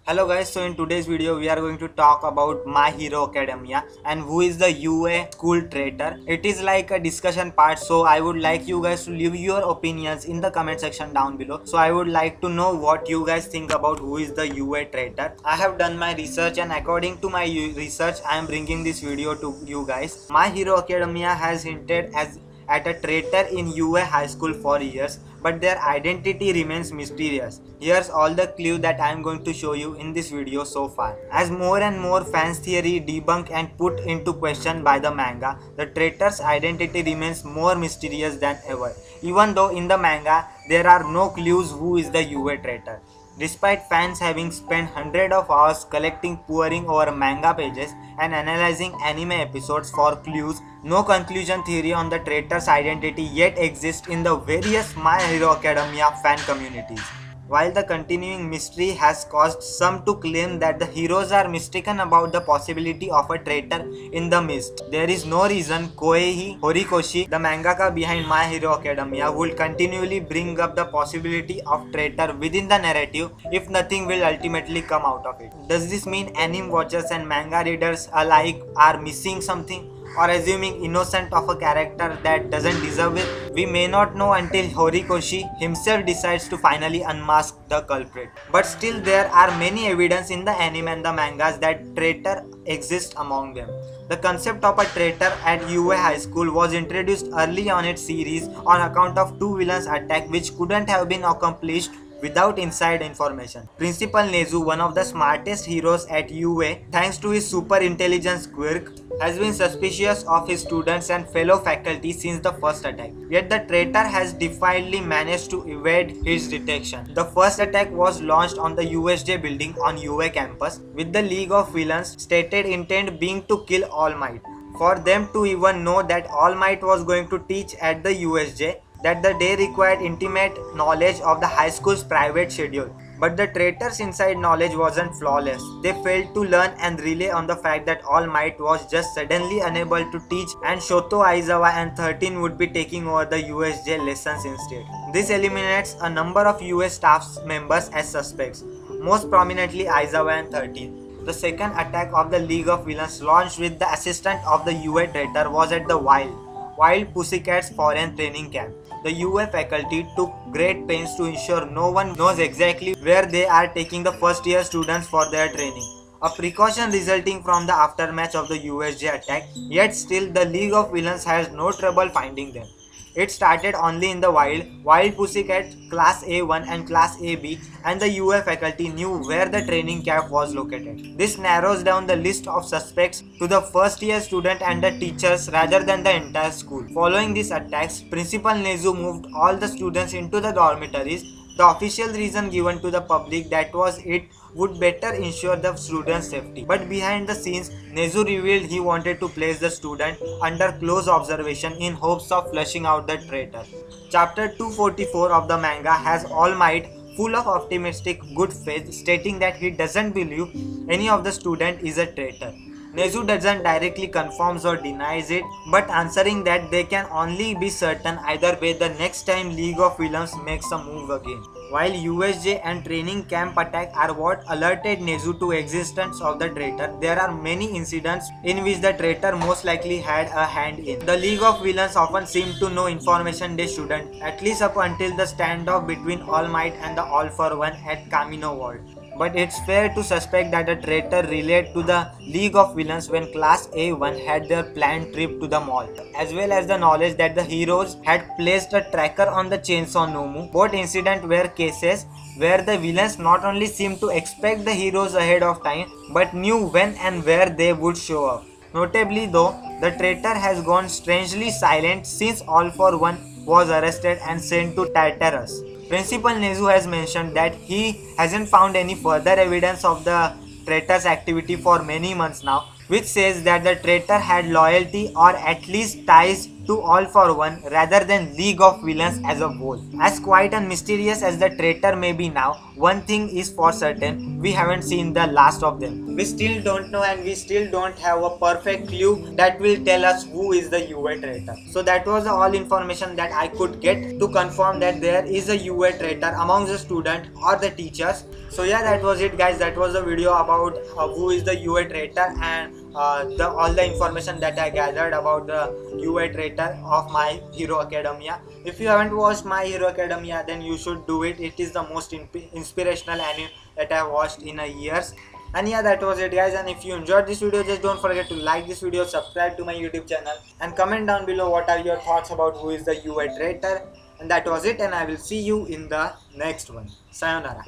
Hello guys, so in today's video we are going to talk about My Hero Academia and who is the UA school traitor. It is like a discussion part, so I would like you guys to leave your opinions in the comment section down below. So I would like to know what you guys think about who is the UA traitor. I have done my research and according to my research I am bringing this video to you guys. My Hero Academia has hinted at a traitor in UA high school for years, but their identity remains mysterious. Here's all the clue that I am going to show you in this video so far. As more and more fans theory debunked and put into question by the manga, the traitor's identity remains more mysterious than ever. Even though in the manga there are no clues who is the UA traitor. Despite fans having spent hundreds of hours collecting pouring over manga pages and analyzing anime episodes for clues, no conclusion theory on the traitor's identity yet exists in the various My Hero Academia fan communities. While the continuing mystery has caused some to claim that the heroes are mistaken about the possibility of a traitor in the mist, there is no reason Koei Horikoshi, the mangaka behind My Hero Academia, would continually bring up the possibility of traitor within the narrative if nothing will ultimately come out of it. Does this mean anime watchers and manga readers alike are missing something, or assuming innocent of a character that doesn't deserve it? We may not know until Horikoshi himself decides to finally unmask the culprit. But still there are many evidence in the anime and the mangas that traitor exists among them. The concept of a traitor at UA High School was introduced early on its series on account of two villains attack which couldn't have been accomplished without inside information. Principal Nezu, one of the smartest heroes at UA, thanks to his super intelligence quirk, has been suspicious of his students and fellow faculty since the first attack. Yet the traitor has defiantly managed to evade his detection. The first attack was launched on the USJ building on UA campus, with the League of Villains' stated intent being to kill All Might. For them to even know that All Might was going to teach at the USJ, that the day required intimate knowledge of the high school's private schedule. But the traitor's inside knowledge wasn't flawless. They failed to learn and rely on the fact that All Might was just suddenly unable to teach and Shoto Aizawa and 13 would be taking over the USJ lessons instead. This eliminates a number of US staff members as suspects, most prominently Aizawa and 13. The second attack of the League of Villains, launched with the assistance of the UA traitor, was at the Wild Pussycats foreign training camp. The UA faculty took great pains to ensure no one knows exactly where they are taking the first year students for their training, a precaution resulting from the aftermath of the USJ attack, yet still the League of Villains has no trouble finding them. It started only in the Wild Pussycat Class A1 and Class AB, and the UA faculty knew where the training camp was located. This narrows down the list of suspects to the first year student and the teachers rather than the entire school. Following these attacks, Principal Nezu moved all the students into the dormitories. The official reason given to the public that was it would better ensure the students' safety. But behind the scenes, Nezu revealed he wanted to place the student under close observation in hopes of flushing out the traitor. Chapter 244 of the manga has All Might full of optimistic good faith, stating that he doesn't believe any of the student is a traitor. Nezu doesn't directly confirms or denies it, but answering that they can only be certain either way the next time League of Villains makes a move again. While USJ and training camp attack are what alerted Nezu to existence of the traitor, there are many incidents in which the traitor most likely had a hand in. The League of Villains often seem to know information they shouldn't, at least up until the standoff between All Might and the All for One at Kamino World. But it's fair to suspect that the traitor relayed to the League of Villains when Class A1 had their planned trip to the mall, as well as the knowledge that the heroes had placed a tracker on the Chainsaw Nomu. Both incidents were cases where the villains not only seemed to expect the heroes ahead of time, but knew when and where they would show up. Notably though, the traitor has gone strangely silent since All for One was arrested and sent to Tartarus. Principal Nezu has mentioned that he hasn't found any further evidence of the traitor's activity for many months now, which says that the traitor had loyalty or at least ties to All for One rather than League of Villains as a whole. As quiet and mysterious as the traitor may be now, one thing is for certain, we haven't seen the last of them. We still don't know and we still don't have a perfect clue that will tell us who is the UA traitor. So that was all information that I could get to confirm that there is a UA traitor amongst the student or the teachers. So yeah, that was it guys. That was the video about who is the UA traitor and all the information that I gathered about the UA traitor of My Hero Academia. If you haven't watched My Hero Academia, then you should do it. It is the most inspirational anime that I have watched in a years. And yeah, that was it guys, and if you enjoyed this video, just don't forget to like this video, subscribe to my YouTube channel, and comment down below what are your thoughts about who is the UA traitor. And that was it, and I will see you in the next one. Sayonara.